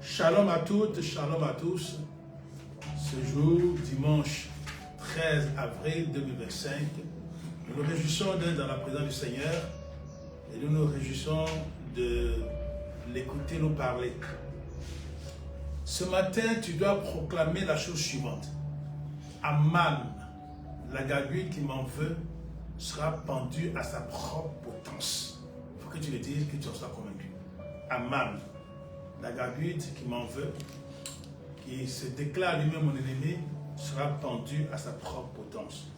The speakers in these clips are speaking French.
Shalom à toutes, shalom à tous. Ce jour, dimanche 13 avril 2025, nous nous réjouissons d'être dans la présence du Seigneur et nous nous réjouissons de l'écouter nous parler. Ce matin, tu dois proclamer la chose suivante. Aman, la gargouille qui m'en veut, sera pendue à sa propre potence. Il faut que tu le dises, que tu en sois convaincu. Aman, la gargouille qui m'en veut, qui se déclare lui-même mon ennemi, sera pendu à sa propre potence.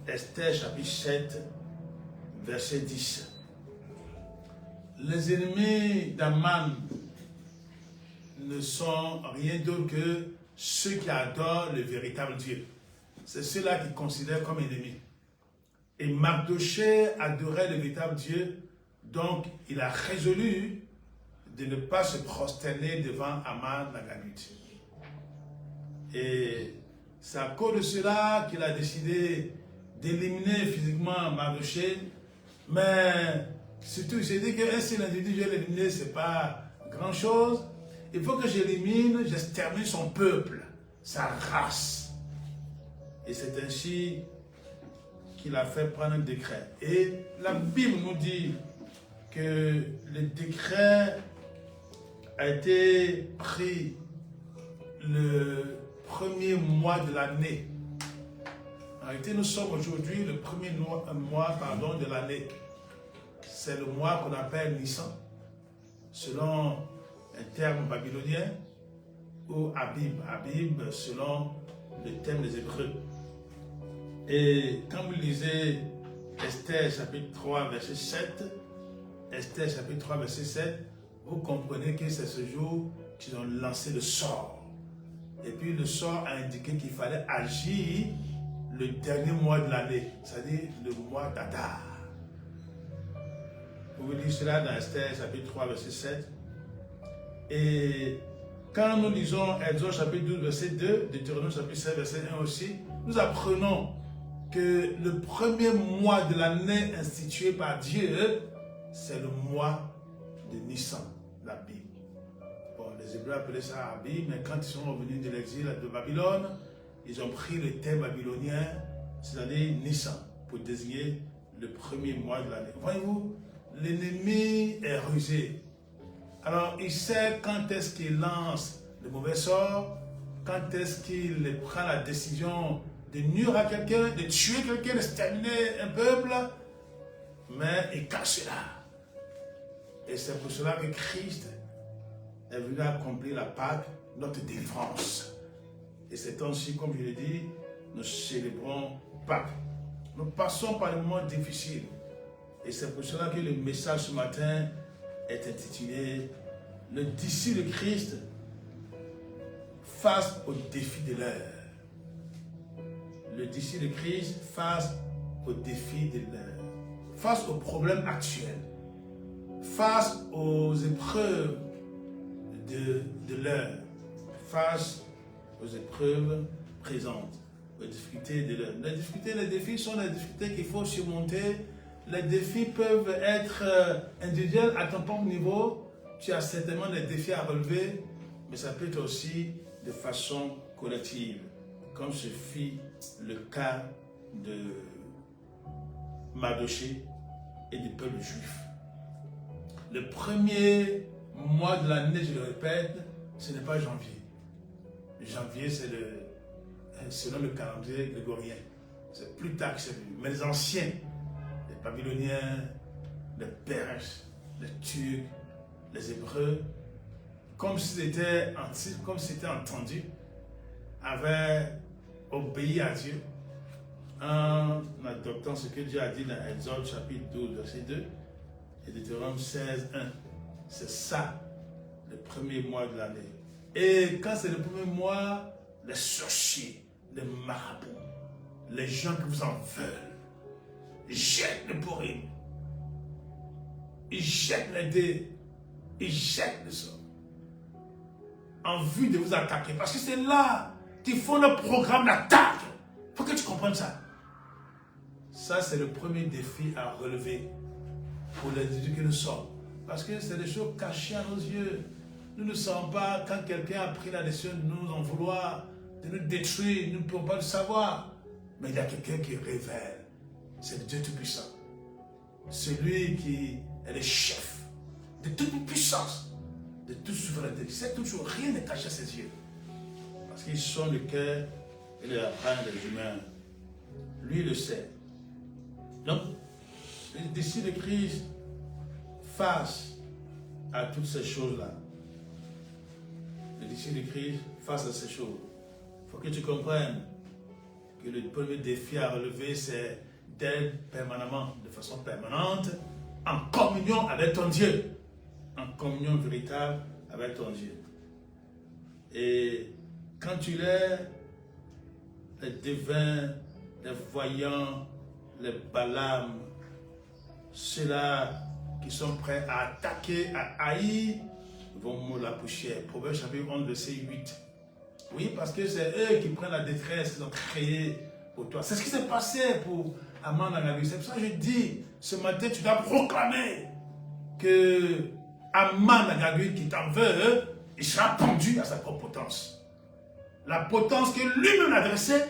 Esther chapitre 7, verset 10. Les ennemis d'Aman ne sont rien d'autre que ceux qui adorent le véritable Dieu. C'est ceux-là qui considèrent comme ennemis. Et Mardochée adorait le véritable Dieu, donc il a résolu de ne pas se prosterner devant Aman l'Agagite. Et c'est à cause de cela qu'il a décidé d'éliminer physiquement Mardochée, mais surtout il s'est dit qu'un seul individu, je vais l'éliminer, ce n'est pas grand-chose. Il faut que j'élimine, j'extermine son peuple, sa race. Et c'est ainsi qu'il a fait prendre un décret. Et la Bible nous dit que le décret a été pris le premier mois de l'année. En réalité, nous sommes aujourd'hui le premier mois de l'année. C'est le mois qu'on appelle Nissan, selon un terme babylonien, ou Abib. Abib, selon le terme des Hébreux. Et quand vous lisez Esther chapitre 3, verset 7, Esther chapitre 3, verset 7, vous comprenez que c'est ce jour qu'ils ont lancé le sort. Et puis le sort a indiqué qu'il fallait agir le dernier mois de l'année, c'est-à-dire le mois d'Adar. Vous pouvez lire cela dans Esther chapitre 3, verset 7. Et quand nous lisons Exode chapitre 12, verset 2, Deutéronome chapitre 7, verset 1 aussi, nous apprenons que le premier mois de l'année institué par Dieu, c'est le mois de Nissan, la Bible. Bon, les Hébreux appelaient ça Abib, mais quand ils sont revenus de l'exil de Babylone, ils ont pris le terme babylonien, c'est-à-dire Nissan, pour désigner le premier mois de l'année. Voyez-vous, l'ennemi est rusé. Alors, il sait quand est-ce qu'il lance le mauvais sort, quand est-ce qu'il prend la décision de nuire à quelqu'un, de tuer quelqu'un, d'exterminer un peuple, mais il cache cela. Et c'est pour cela que Christ est venu accomplir la Pâque, notre délivrance. Et c'est ainsi, comme je l'ai dit, nous célébrons Pâques. Nous passons par des moments difficiles. Et c'est pour cela que le message ce matin est intitulé « Le disciple de Christ face au défi de l'heure ». Le disciple de Christ face au défi de l'heure, face aux problèmes actuels, face aux épreuves de l'heure, face aux épreuves présentes, aux difficultés de l'heure. Les difficultés, les défis sont des difficultés qu'il faut surmonter. Les défis peuvent être individuels à ton propre niveau. Tu as certainement des défis à relever, mais ça peut être aussi de façon collective, comme ce fut le cas de Mardochée et du peuple juif. Le premier mois de l'année, je le répète, ce n'est pas janvier. Janvier, c'est selon le calendrier grégorien. C'est plus tard que c'est venu. Mais les anciens, les Babyloniens, les Perses, les Turcs, les Hébreux, comme c'était entendu, avaient obéi à Dieu en adoptant ce que Dieu a dit dans Exode chapitre 12, verset 2 et Deutéronome 16, 1. C'est ça, le premier mois de l'année. Et quand c'est le premier mois, les sorciers, les marabouts, les gens qui vous en veulent, ils jettent le pourri, ils jettent les dés, ils jettent le sort, en vue de vous attaquer. Parce que c'est là qu'ils font le programme d'attaque. Il faut que tu comprennes ça. Ça, c'est le premier défi à relever pour les individus que nous sommes. Parce que c'est des choses cachées à nos yeux. nous ne savons pas quand quelqu'un a pris la décision de nous en vouloir, de nous détruire, nous ne pouvons pas le savoir. Mais il y a quelqu'un qui révèle. C'est le Dieu Tout-Puissant. Celui qui est le chef de toute puissance, de toute souveraineté. Il sait toujours, rien n'est caché à ses yeux. Parce qu'ils sont le cœur et le rein des humains. Lui le sait. Donc, les disciples de Christ face à toutes ces choses-là. Les disciples de Christ face à ces choses. Il faut que tu comprennes que le premier défi à relever, c'est d'être permanemment, de façon permanente, en communion avec ton Dieu. En communion véritable avec ton Dieu. Et quand tu l'es, les devins, les voyants, les Balaam, ceux-là qui sont prêts à attaquer, à haïr, vont mourir la poussière. Proverbe chapitre 11, verset 8. Oui, parce que c'est eux qui prennent la détresse qu'ils ont créée pour toi. C'est ce qui s'est passé pour Aman Agagui. C'est pour ça que je dis, ce matin, tu dois proclamer que Aman Agagui qui t'en veut, il sera pendu à sa propre potence. La potence que lui-même a dressée,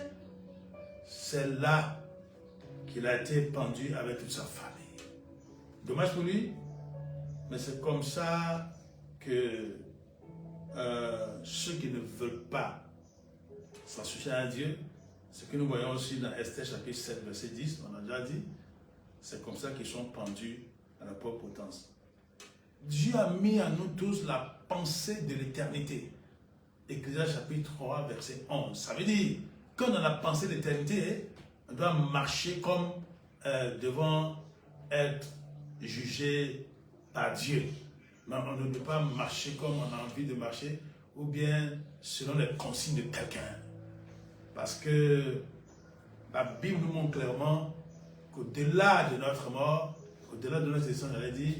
c'est là qu'il a été pendu avec toute sa famille. Dommage pour lui, mais c'est comme ça que ceux qui ne veulent pas s'associer à Dieu, ce que nous voyons aussi dans Esther chapitre 7, verset 10, on a déjà dit, c'est comme ça qu'ils sont pendus à la propre potence. Dieu a mis à nous tous la pensée de l'éternité. Ecclésiaste chapitre 3, verset 11. Ça veut dire, quand on a la pensée de l'éternité, on doit marcher comme devant être jugé par Dieu. Mais on ne peut pas marcher comme on a envie de marcher, ou bien selon les consignes de quelqu'un. Parce que la Bible nous montre clairement qu'au-delà de notre mort, au-delà de notre existence, j'allais dire,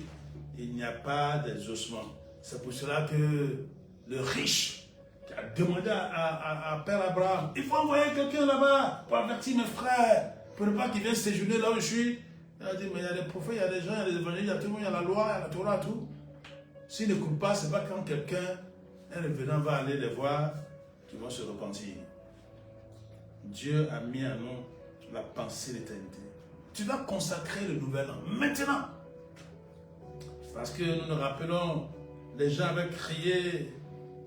il n'y a pas d'exaucement. C'est pour cela que le riche qui a demandé à Père Abraham, il faut envoyer quelqu'un là-bas pour avertir mes frères, pour ne pas qu'ils viennent séjourner là où je suis. Il a dit, mais il y a des prophètes, il y a des gens, il y a des évangélistes, il y a tout le monde, il y a la loi, il y a la Torah, tout. S'ils ne coupent pas, ce n'est pas quand quelqu'un, un revenant va aller les voir, qu'ils vont se repentir. Dieu a mis à nous la pensée de l'éternité. Tu dois consacrer le nouvel an maintenant. Parce que nous nous rappelons, les gens avaient crié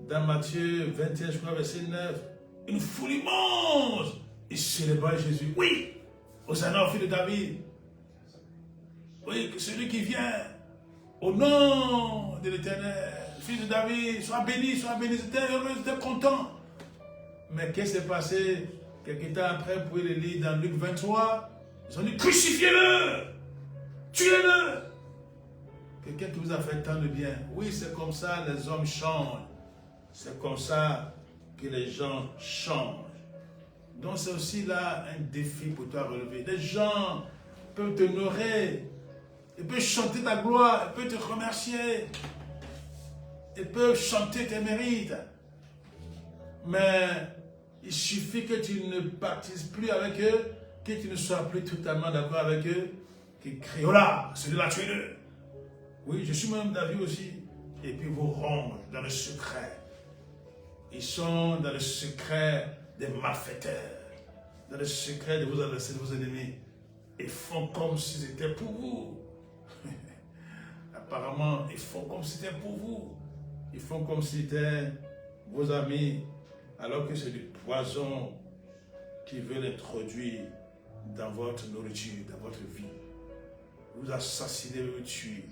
dans Matthieu 21, je crois, verset 9, une foule immense. Ils célébraient Jésus. Oui, Hosanna au fils de David. Oui, que celui qui vient au nom de l'Éternel, fils de David, soit béni, ils étaient heureux, ils étaient contents. Mais qu'est-ce qui s'est passé? Quelques temps après, vous pouvez le lire dans Luc 23, ils ont dit crucifiez-le, tuez-le. Quelqu'un qui vous a fait tant de bien. Oui, c'est comme ça, les hommes changent. C'est comme ça que les gens changent. Donc c'est aussi là un défi pour toi à relever. Les gens peuvent t'honorer, ils peuvent chanter ta gloire, ils peuvent te remercier, ils peuvent chanter tes mérites. Mais il suffit que tu ne partises plus avec eux, que tu ne sois plus totalement d'accord avec eux, qu'ils crient, oh là, celui-là, tuez-le. Oui, je suis même d'avis aussi. Et puis vous rongent dans le secret. Ils sont dans le secret des malfaiteurs, dans le secret de vos adversaires, de vos ennemis. Ils font comme si c'était pour vous. Apparemment, ils font comme si c'était pour vous. Ils font comme si c'était vos amis, alors que c'est du poison qu'ils veulent introduire dans votre nourriture, dans votre vie. Vous assassinez, vous tuez.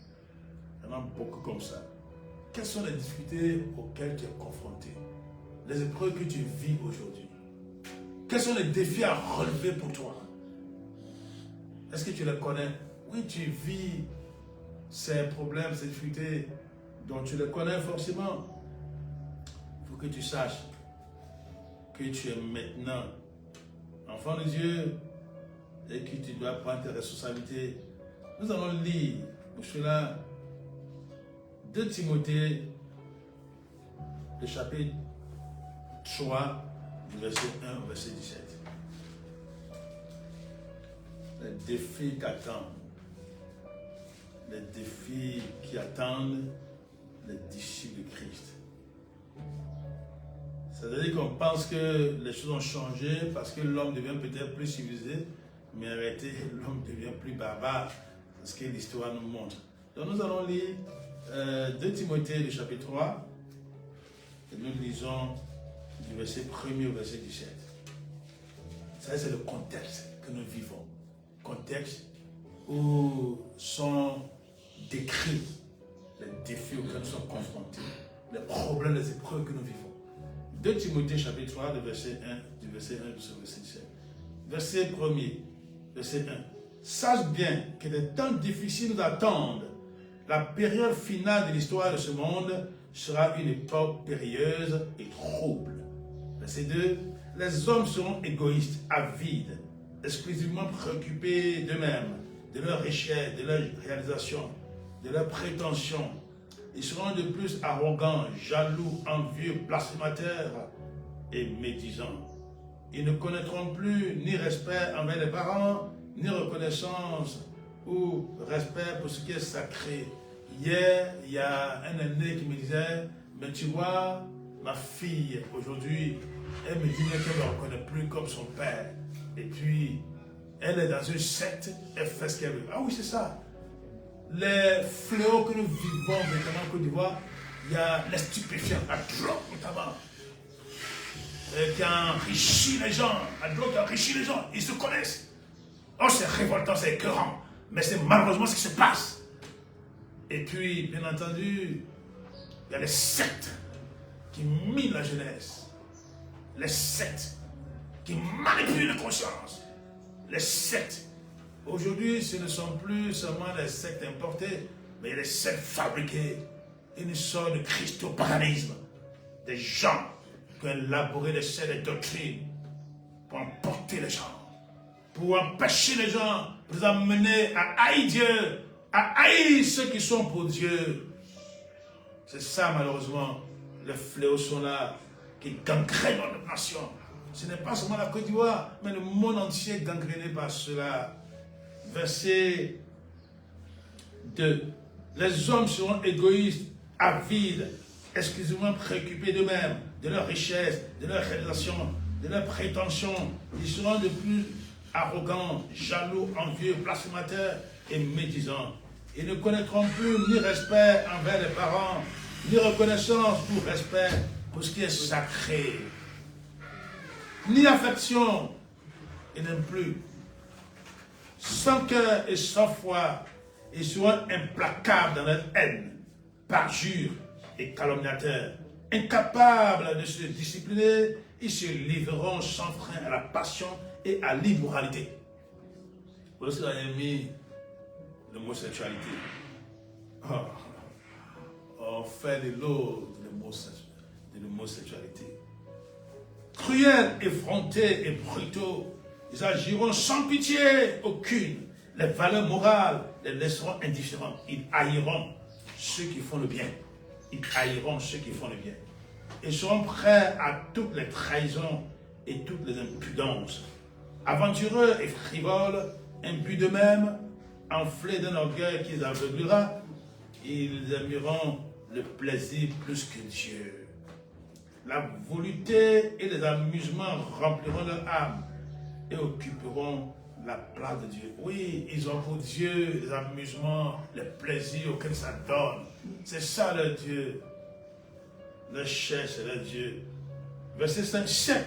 Il y en a beaucoup comme ça. Quelles sont les difficultés auxquelles tu es confronté? Les épreuves que tu vis aujourd'hui? Quels sont les défis à relever pour toi? Est-ce que tu les connais? Oui, tu vis ces problèmes, ces difficultés dont tu les connais forcément. Il faut que tu saches que tu es maintenant enfant de Dieu et que tu dois prendre tes responsabilités. Nous allons lire pour cela 2 Timothée, le chapitre 3, du verset 1 au verset 17. Les défis t'attendent. Les défis qui attendent les disciples de Christ. C'est-à-dire qu'on pense que les choses ont changé parce que l'homme devient peut-être plus civilisé, mais en réalité, l'homme devient plus barbare. C'est ce que l'histoire nous montre. Donc nous allons lire 2 Timothée, le chapitre 3, et nous lisons du verset 1er au verset 17. Ça, c'est le contexte que nous vivons. Contexte où sont décrits les défis auxquels nous sommes confrontés, les problèmes, les épreuves que nous vivons. 2 Timothée chapitre 3, du verset 1 jusqu'au verset 17. Verset 1er, verset 1. Sache bien que des temps difficiles nous attendent. La période finale de l'histoire de ce monde sera une époque périlleuse et trouble. Verset 2. Les hommes seront égoïstes, avides, exclusivement préoccupés d'eux-mêmes, de leur richesse, de leur réalisation, de leurs prétentions. Ils seront de plus arrogants, jaloux, envieux, blasphémateurs et médisants. Ils ne connaîtront plus ni respect envers les parents, ni reconnaissance ou respect pour ce qui est sacré. Hier, il y a un aîné qui me disait, mais tu vois, ma fille, aujourd'hui, elle me dit qu'elle ne me reconnaît plus comme son père. Et puis, elle est dans une secte, elle fait ce qu'elle veut. Ah oui, c'est ça. Les fléaux que nous vivons maintenant en Côte d'Ivoire, il y a les stupéfiants, la drogue notamment, qui a enrichi les gens. La drogue a enrichi les gens, ils se connaissent. Oh, c'est révoltant, c'est écœurant, mais c'est malheureusement ce qui se passe. Et puis, bien entendu, il y a les sectes qui minent la jeunesse, les sectes qui manipulent les consciences, les sectes. Aujourd'hui, ce ne sont plus seulement les sectes importées, mais les sectes fabriquées, une sorte de christopaganisme. Des gens qui ont élaboré des sectes de doctrines pour emporter les gens, pour empêcher les gens, pour les amener à haïr Dieu, à haïr ceux qui sont pour Dieu. C'est ça, malheureusement, les fléaux sont là, qui gangrènent notre nation. Ce n'est pas seulement la Côte d'Ivoire, mais le monde entier est gangréné par cela. Verset 2. Les hommes seront égoïstes, avides, exclusivement préoccupés d'eux-mêmes, de leur richesse, de leur réalisation, de leurs prétentions. Ils seront de plus arrogants, jaloux, envieux, blasphémateurs et médisants. Ils ne connaîtront plus ni respect envers les parents, ni reconnaissance ou respect pour ce qui est sacré, ni affection. Ils n'aiment plus. Sans cœur et sans foi, ils seront implacables dans leur haine, parjures et calomniateurs. Incapables de se discipliner, ils se livreront sans frein à la passion et à l'immoralité. Vous avez mis l'homosexualité. Oh, on fait de l'eau de l'homosexualité. Cruels, effrontés et brutaux, ils agiront sans pitié aucune. Les valeurs morales les laisseront indifférents. Ils haïront ceux qui font le bien. Ils haïront ceux qui font le bien. Ils seront prêts à toutes les trahisons et toutes les impudences. Aventureux et frivoles, imbus d'eux-mêmes, enflés d'un orgueil qui les aveuglera, ils aimeront le plaisir plus que Dieu. La volupté et les amusements rempliront leur âme et occuperont la place de Dieu. Oui, ils ont pour Dieu les amusements, les plaisirs auxquels ça donne. C'est ça leur Dieu. Leur chair, c'est leur Dieu. Verset 5, 7.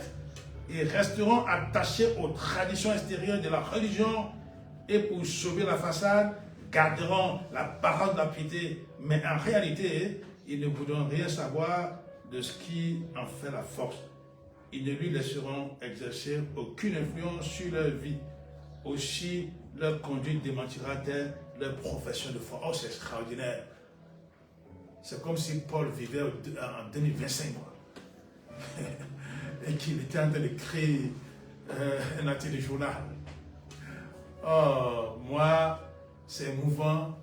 Ils resteront attachés aux traditions extérieures de la religion et pour sauver la façade, garderont la parole de la piété. Mais en réalité, ils ne voudront rien savoir de ce qui en fait la force. Ils ne lui laisseront exercer aucune influence sur leur vie. Aussi, leur conduite démentira-t-elle leur profession de foi. Oh, c'est extraordinaire. C'est comme si Paul vivait en 2025 et qu'il était en train d'écrire un article de journal. Oh, moi, c'est émouvant,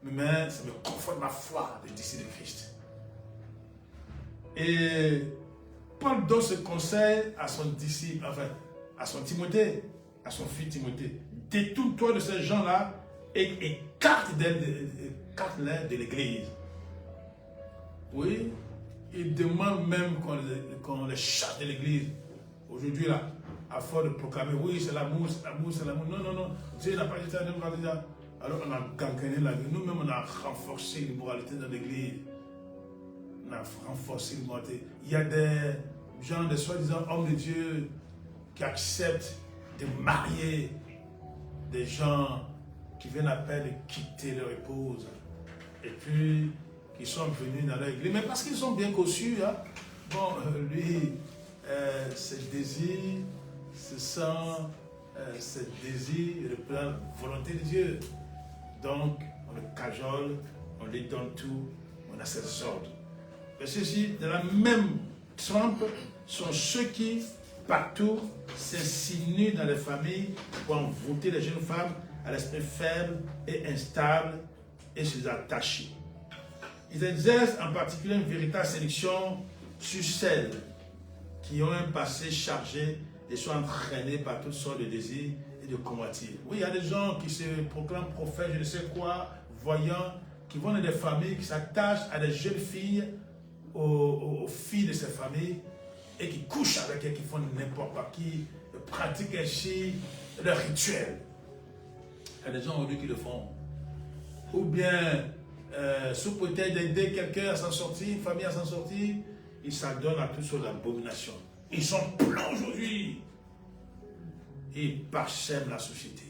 mais ça me conforte ma foi de disciple de Christ. Et Paul donne ce conseil à son disciple, enfin, à son Timothée, à son fils Timothée. Détourne-toi de ces gens-là et écarte-les de l'église. Oui, ils demandent même qu'on les chasse de l'église. Aujourd'hui, là, à force de proclamer, oui, c'est l'amour, c'est l'amour, c'est l'amour. Non, non, non, Dieu n'a pas dit ça, alors on a gangréné la vie. Nous-mêmes, on a renforcé l'immoralité dans l'église. On a renforcé l'immoralité. Il y a des gens, des soi-disant hommes de Dieu, qui acceptent de marier des gens qui viennent à peine de quitter leur épouse. Et puis, qui sont venus dans l'église. Mais parce qu'ils sont bien conçus, hein. Bon, lui, ses désirs, ce sont ses désirs et la volonté de Dieu. Donc, on le cajole, on lui donne tout, on a ses ordres. Et ceci, de la même trempe, sont ceux qui, partout, s'insinuent dans les familles pour envoûter les jeunes femmes à l'esprit faible et instable et se les attacher. Ils exercent en particulier une véritable sélection sur celles qui ont un passé chargé et sont entraînées par toutes sortes de désirs et de convoitises. Oui, il y a des gens qui se proclament prophètes, je ne sais quoi, voyants, qui vont dans des familles, qui s'attachent à des jeunes filles, aux filles de ces familles, et qui couchent avec elles, qui font n'importe quoi, qui pratiquent ainsi leur rituel. Il y a des gens aujourd'hui qui le font. Ou bien, sous prétexte d'aider quelqu'un à s'en sortir, une famille à s'en sortir, ils s'adonnent à toutes sortes d'abominations. Ils sont pleins aujourd'hui. Ils parsèment la société.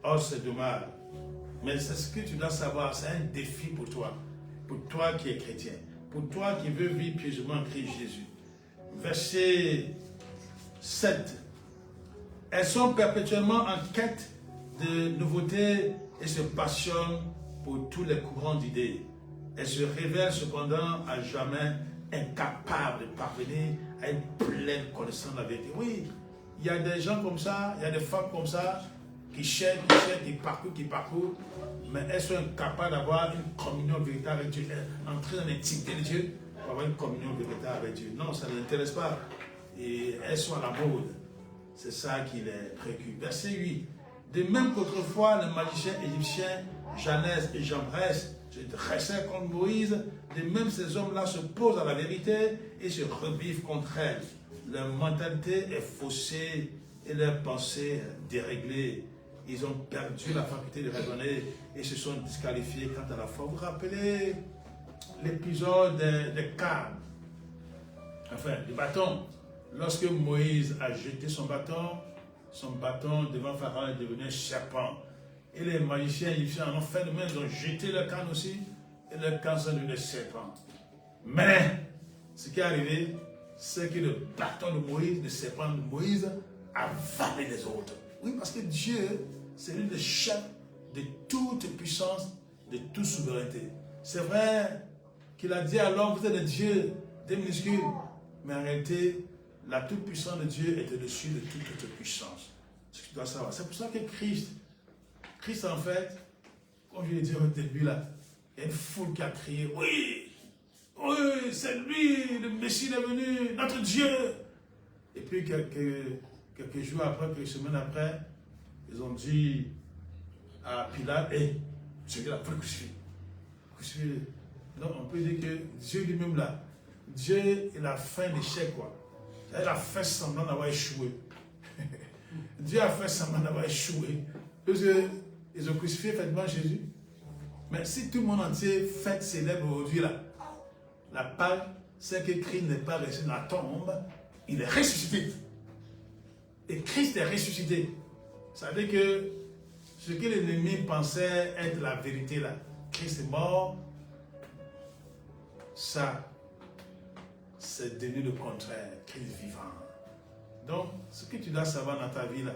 Oh, c'est dommage. Mais c'est ce que tu dois savoir, c'est un défi pour toi qui es chrétien, pour toi qui veux vivre pieusement en Christ Jésus. Verset 7. Elles sont perpétuellement en quête de nouveautés et se passionnent pour tous les courants d'idées. Elles se révèlent cependant à jamais incapables de parvenir à une pleine connaissance de la vérité. Oui, il y a des gens comme ça, il y a des femmes comme ça qui cherchent, qui parcourent, mais elles sont incapables d'avoir une communion véritable avec Dieu, entrer dans l'intimité de Dieu pour avoir une communion véritable avec Dieu. Non, ça ne les intéresse pas. Et elles sont à la mode. C'est ça qui les préoccupe. Verset 8. De même qu'autrefois, les magiciens égyptiens, Janès et Jambres, se dressaient contre Moïse, de même ces hommes-là se posent à la vérité et se rebiffent contre elle. Leur mentalité est faussée et leurs pensées déréglées. Ils ont perdu la faculté de raisonner et se sont disqualifiés quant à la foi. Vous vous rappelez l'épisode des cannes, enfin du bâton. Lorsque Moïse a jeté son bâton devant Pharaon est devenu un serpent. Et les magiciens égyptiens en ont fait de même, ils ont jeté leur canne aussi, et leur canne sont devenus serpents. Mais, ce qui est arrivé, c'est que le bâton de Moïse, le serpent de Moïse, a avalé les autres. Oui, parce que Dieu, c'est lui le chef de toute puissance, de toute souveraineté. C'est vrai qu'il a dit à l'homme, vous êtes des dieux, des minuscules, mais en réalité, la toute-puissance de Dieu est au-dessus de toute puissance. C'est ce que tu dois savoir. C'est pour ça que Christ en fait, comme je l'ai dit au début là, il y a une foule qui a crié, oui, oui, c'est lui, le Messie est venu, notre Dieu. Et puis quelques jours après, quelques semaines après, ils ont dit à Pilate, hé, celui-là, il faut le crucifier. Donc on peut dire que Dieu lui-même là, Dieu il a fait l'échec quoi. Il a fait semblant d'avoir échoué. Dieu a fait semblant d'avoir échoué. Parce qu'ils ont crucifié effectivement Jésus. Mais si tout le monde entier fête célèbre aujourd'hui là, la Pâque, c'est que Christ n'est pas resté dans la tombe, il est ressuscité. Et Christ est ressuscité. Ça veut dire que ce que l'ennemi pensait être la vérité là, Christ est mort, ça, c'est devenu le contraire, Christ vivant. Donc, ce que tu dois savoir dans ta vie là,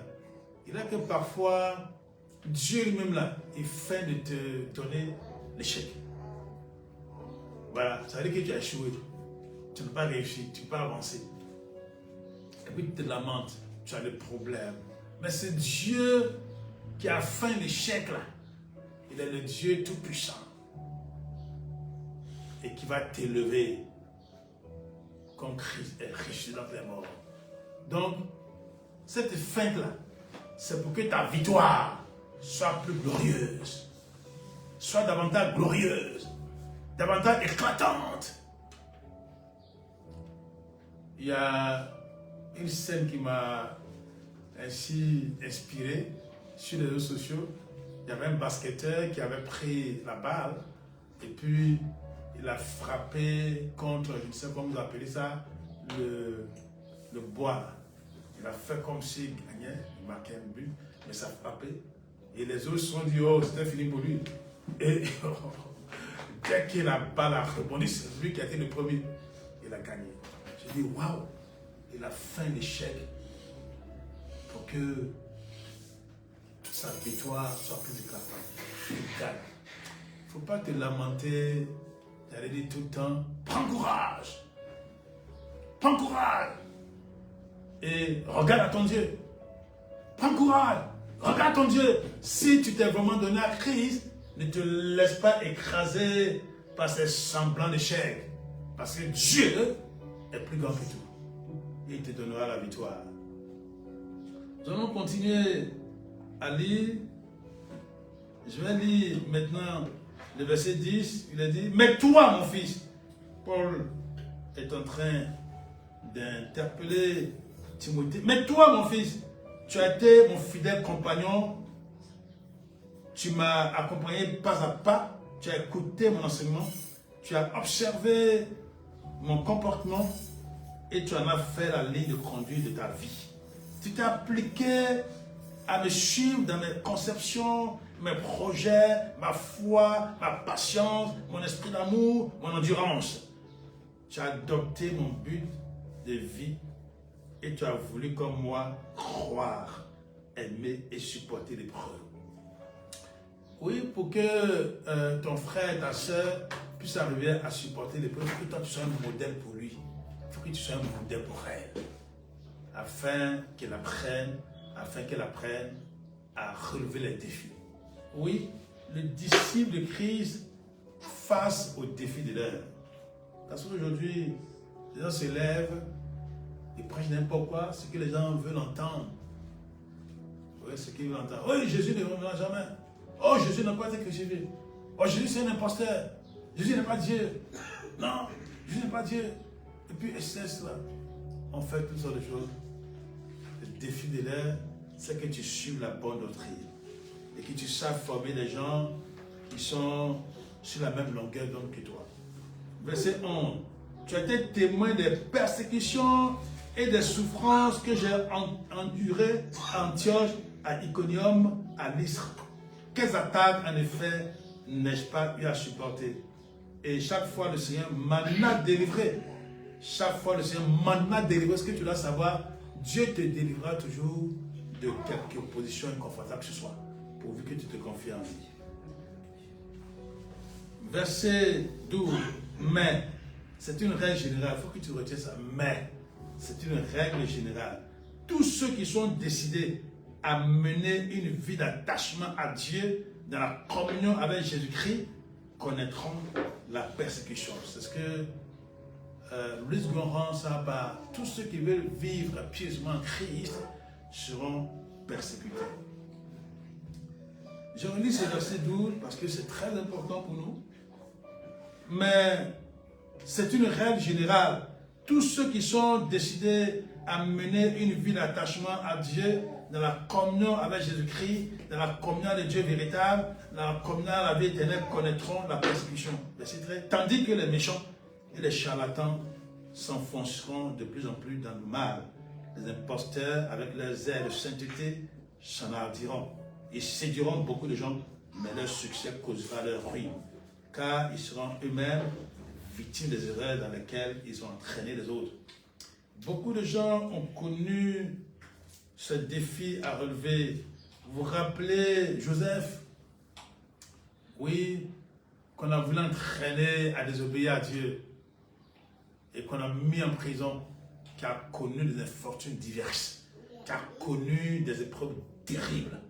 il est que parfois, Dieu lui-même là, il fait de te donner l'échec. Voilà, ça veut dire que tu as échoué, tu n'as pas réussi, tu ne peux pas avancer. Et puis tu te lamentes, tu as des problèmes. Mais c'est Dieu qui a fait l'échec là. Il est le Dieu tout-puissant. Et qui va t'élever comme Christ est ressuscité dans les morts. Donc, cette feinte-là, c'est pour que ta victoire soit plus glorieuse, soit davantage glorieuse, davantage éclatante. il y a une scène qui m'a ainsi inspiré sur les réseaux sociaux. Il y avait un basketteur qui avait pris la balle et puis il a frappé contre, je ne sais pas comment vous appelez ça, le bois. Il a fait comme s'il gagnait, il marquait un but, mais ça a frappé. Et les autres se sont dit, oh, c'était fini pour lui. Et dès que la balle a rebondi, c'est lui qui a été le premier. Il a gagné. J'ai dit, waouh, il a fait l'échec pour que toute sa victoire soit plus éclatante. Il gagne. Il ne faut pas te lamenter, j'allais dire tout le temps, prends courage. Prends courage. Et regarde à ton Dieu. Prends courage. Regarde ton Dieu. Si tu t'es vraiment donné à Christ, ne te laisse pas écraser par ces semblants d'échecs. Parce que Dieu est plus grand que tout. Et il te donnera la victoire. Nous allons continuer à lire. Je vais lire maintenant le verset 10. Il a dit, mais toi, mon fils, Paul est en train d'interpeller Timothée. Mais toi, mon fils, tu as été mon fidèle compagnon. Tu m'as accompagné pas à pas. Tu as écouté mon enseignement. Tu as observé mon comportement et tu en as fait la ligne de conduite de ta vie. Tu t'es appliqué à me suivre dans mes conceptions, mes projets, ma foi, ma patience, mon esprit d'amour, mon endurance. Tu as adopté mon but de vie et tu as voulu comme moi croire, aimer et supporter l'épreuve. Oui, pour que ton frère et ta soeur puissent arriver à supporter l'épreuve, il faut que toi tu sois un modèle pour lui. Il faut que tu sois un modèle pour elle. Afin qu'elle apprenne à relever les défis. Oui, le disciple de Christ face aux défis de l'heure. Parce qu'aujourd'hui, les gens se lèvent, ils prêchent n'importe quoi, ce que les gens veulent entendre. Oui, ce qu'ils veulent entendre. Oui, Jésus ne reviendra jamais. Oh, Jésus n'a pas été crucifié. Oh, Jésus c'est un imposteur. Jésus n'est pas Dieu. Non, Jésus n'est pas Dieu. Et puis, c'est cela. On fait toutes sortes de choses. Le défi de l'heure, c'est que tu suives la bonne doctrine. Et que tu saches former des gens qui sont sur la même longueur d'onde que toi. Verset 11. Tu as été témoin des persécutions et des souffrances que j'ai endurées à Antioche, à Iconium, à Lystre. Quelles attaques, en effet, n'ai-je pas eu à supporter? Et chaque fois, le Seigneur m'en a délivré. Chaque fois, le Seigneur m'en a délivré. Est-ce que tu dois savoir? Dieu te délivrera toujours de quelque opposition inconfortable que ce soit, pourvu que tu te confies en lui. Verset 12. Mais, c'est une règle générale. Il faut que tu retiennes ça. Mais, c'est une règle générale. Tous ceux qui sont décidés à mener une vie d'attachement à Dieu dans la communion avec Jésus-Christ connaîtront la persécution. C'est ce que Louis Goron ça par tous ceux qui veulent vivre pieusement en Christ seront persécutés. Je relis ce verset 12 parce que c'est très important pour nous. Mais c'est une règle générale. Tous ceux qui sont décidés à mener une vie d'attachement à Dieu, dans la communion avec Jésus-Christ, dans la communion de Dieu véritable, dans la communion à la vie éternelle, connaîtront la persécution. Tandis que les méchants et les charlatans s'enfonceront de plus en plus dans le mal. Les imposteurs, avec leurs airs de sainteté, s'enhardiront. Ils séduiront beaucoup de gens, mais leur succès causera leur ruine, car ils seront eux-mêmes victimes des erreurs dans lesquelles ils ont entraîné les autres. Beaucoup de gens ont connu ce défi à relever. Vous vous rappelez Joseph? Oui, qu'on a voulu entraîner à désobéir à Dieu et qu'on a mis en prison, qui a connu des infortunes diverses, qui a connu des épreuves terribles.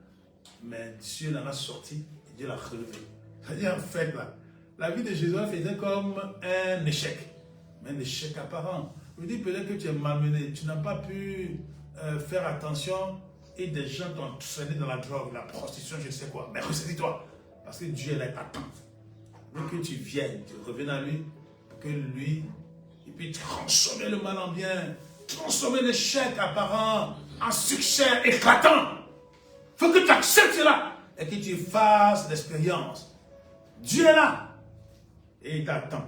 Mais Dieu l'en a sorti et Dieu l'a relevé. C'est-à-dire en fait, là, la vie de Joseph était comme un échec, mais un échec apparent. Je vous dis peut-être que tu es malmené, tu n'as pas pu faire attention et des gens t'ont traîné dans la drogue, la prostitution, je ne sais quoi. Mais ressaisis-toi, parce que Dieu est là, t'attend. Dès que tu viennes, tu reviens à lui, pour que lui, et puis transformer le mal en bien, transformer l'échec apparent en succès éclatant. Il faut que tu acceptes cela et que tu fasses l'expérience. Dieu est là et il t'attend.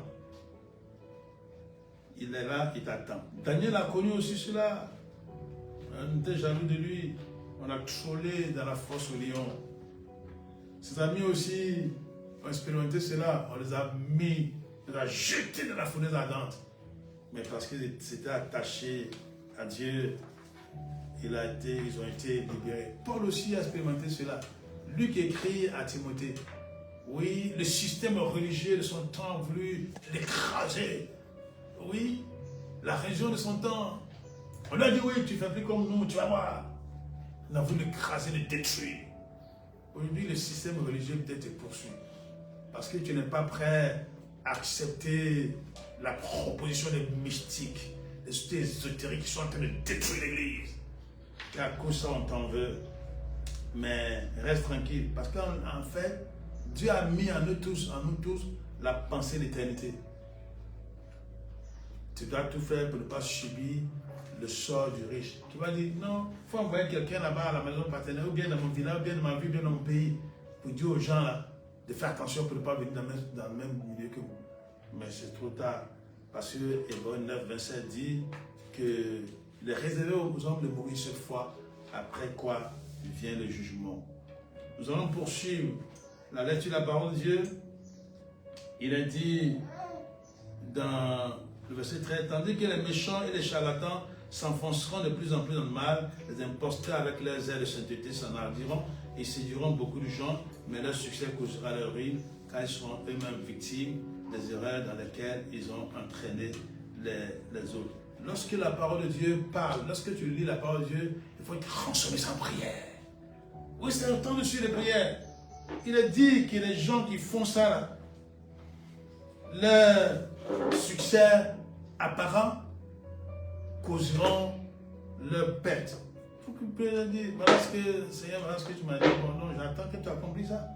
Il est là, il t'attend. Daniel a connu aussi cela. On était jaloux de lui. On a trollé dans la fosse au lion. Ses amis aussi ont expérimenté cela. On les a mis, on les a jetés dans la fournaise ardente. Mais parce qu'ils s'étaient attachés à Dieu, ils ont été libérés. Paul aussi a expérimenté cela. Luc écrit à Timothée. Oui, le système religieux de son temps a voulu l'écraser. Oui, la religion de son temps. On lui a dit, oui, tu ne fais plus comme nous, tu vas voir. On a voulu l'écraser, le détruire. Aujourd'hui, le système religieux peut-être te poursuit. Parce que tu n'es pas prêt à accepter la proposition des mystiques, des sociétés ésotériques qui sont en train de détruire l'Église. Et à cause de ça, on t'en veut. Mais reste tranquille. Parce qu'en fait, Dieu a mis en nous tous, la pensée d'éternité. Tu dois tout faire pour ne pas subir le sort du riche. Tu vas dire, non, il faut envoyer quelqu'un là-bas à la maison paternelle, ou bien dans mon village, ou bien dans ma vie, ou bien dans mon pays, pour dire aux gens là, de faire attention pour ne pas venir dans le même milieu que vous. Mais c'est trop tard. Parce que Hébreux 9, 27 dit qu'il est réservé aux hommes de mourir cette fois, après quoi vient le jugement. Nous allons poursuivre la lecture de la parole de Dieu. Il est dit dans le verset 13, tandis que les méchants et les charlatans s'enfonceront de plus en plus dans le mal, les imposteurs avec leurs ailes de sainteté s'enhardiront et séduiront beaucoup de gens, mais leur succès causera leur ruine, car ils seront eux-mêmes victimes des erreurs dans lesquelles ils ont entraîné les autres. Lorsque la parole de Dieu parle, lorsque tu lis la parole de Dieu, il faut être transformé en prière. Oui, c'est le temps de suivre les prières. Il est dit que les gens qui font ça, leur succès apparent causeront leur perte. Il faut que vous puissiez dire, voilà ce que Seigneur, voilà ce que tu m'as dit. Bon, non, j'attends que tu accomplisses ça.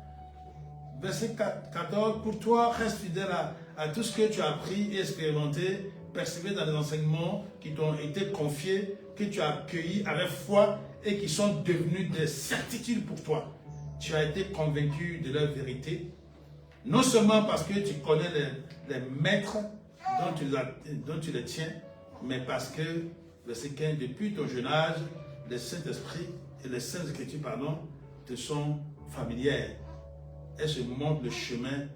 Verset 14, pour toi, reste fidèle à tout ce que tu as appris et expérimenté, persévérer dans les enseignements qui t'ont été confiés, que tu as accueillis avec foi et qui sont devenus des certitudes pour toi. Tu as été convaincu de leur vérité, non seulement parce que tu connais les maîtres dont tu les tiens, mais parce que, verset 15, depuis ton jeune âge, les Saint-Esprits et les Saintes Écritures, te sont familières. Elles se montrent le chemin,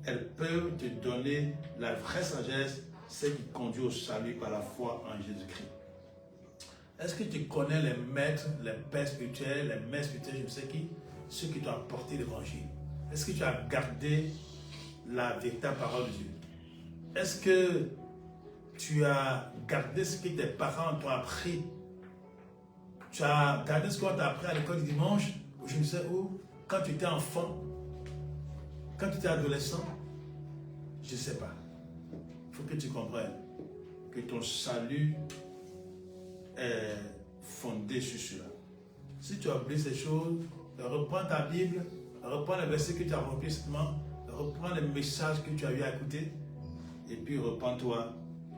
elles peuvent te donner la vraie sagesse, celle qui conduit au salut par la foi en Jésus-Christ. Est-ce que tu connais les maîtres, les pères spirituels, les maîtres spirituels, je ne sais qui, ceux qui t'ont apporté l'évangile? Est-ce que tu as gardé la véritable parole de Dieu? Est-ce que tu as gardé ce que tes parents t'ont appris? Tu as gardé ce qu'on t'a appris à l'école du dimanche, ou je ne sais où, quand tu étais enfant, quand tu étais adolescent? Je ne sais pas. Il faut que tu comprennes que ton salut est fondé sur cela. Si tu as oublié ces choses, reprends ta Bible, reprends les versets que tu as repris récemment, reprends les messages que tu as eu à écouter, et puis repends-toi,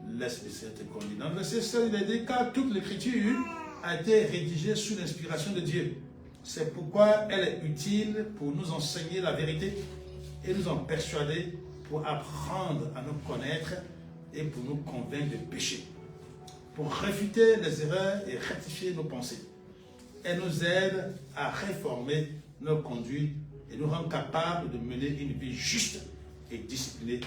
laisse le Seigneur te conduire. Dans le verset 16, il est dit, car toute l'écriture a été rédigée sous l'inspiration de Dieu. C'est pourquoi elle est utile pour nous enseigner la vérité et nous en persuader, pour apprendre à nous connaître et pour nous convaincre de péché, pour réfuter les erreurs et rectifier nos pensées. Elle nous aide à réformer nos conduites et nous rend capables de mener une vie juste et disciplinée,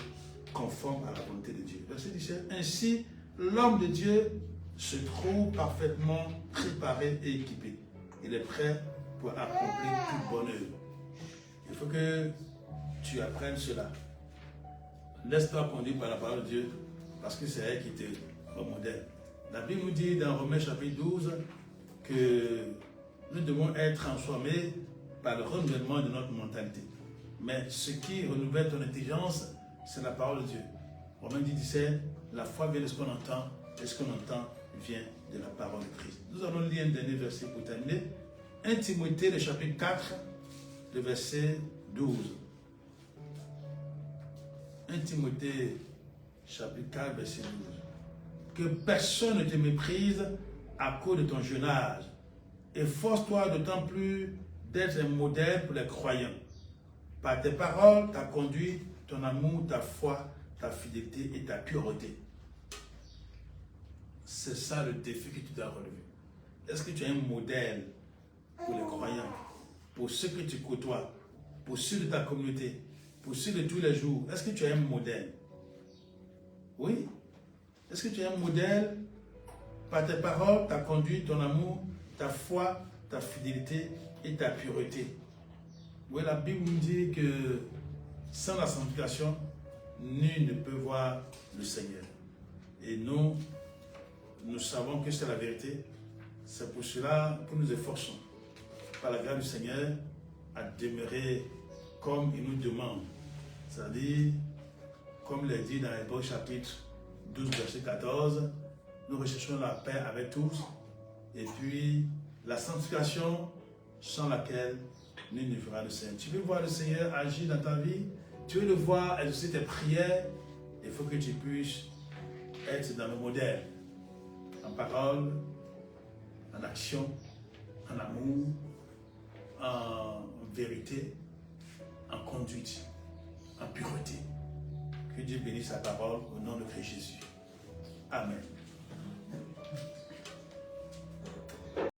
conforme à la volonté de Dieu. Verset 17. Ainsi, l'homme de Dieu se trouve parfaitement préparé et équipé. Il est prêt pour accomplir toute bonne œuvre. Il faut que tu apprennes cela. Laisse-toi conduire par la parole de Dieu, parce que c'est elle qui te modèle. La Bible nous dit dans Romains chapitre 12 que nous devons être transformés par le renouvellement de notre mentalité. Mais ce qui renouvelle ton intelligence, c'est la parole de Dieu. Romains 10, 17, la foi vient de ce qu'on entend, et ce qu'on entend vient de la parole de Christ. Nous allons lire un dernier verset pour terminer. 1 Timothée, le chapitre 4, le verset 12. 1 Timothée, chapitre 4, verset 12. que personne ne te méprise à cause de ton jeune âge. Efforce-toi d'autant plus d'être un modèle pour les croyants. Par tes paroles, ta conduite, ton amour, ta foi, ta fidélité et ta pureté. C'est ça le défi que tu dois relever. Est-ce que tu es un modèle pour les croyants, pour ceux que tu côtoies, pour ceux de ta communauté, pour ceux de tous les jours? Est-ce que tu es un modèle? Oui. Est-ce que tu es un modèle par tes paroles, ta conduite, ton amour, ta foi, ta fidélité et ta pureté? Oui, la Bible nous dit que sans la sanctification, nul ne peut voir le Seigneur. Et nous savons que c'est la vérité. C'est pour cela que nous efforçons, par la grâce du Seigneur, à demeurer comme il nous demande. C'est-à-dire, comme il est dit dans Hébreux chapitre 12, verset 14, nous recherchons la paix avec tous, et puis la sanctification sans laquelle nul ne verra le Seigneur. Tu veux voir le Seigneur agir dans ta vie, tu veux le voir exaucer tes prières, il faut que tu puisses être dans le modèle, en parole, en action, en amour, en vérité, en conduite, en pureté. Que Dieu bénisse sa parole au nom de Christ Jésus. Amen.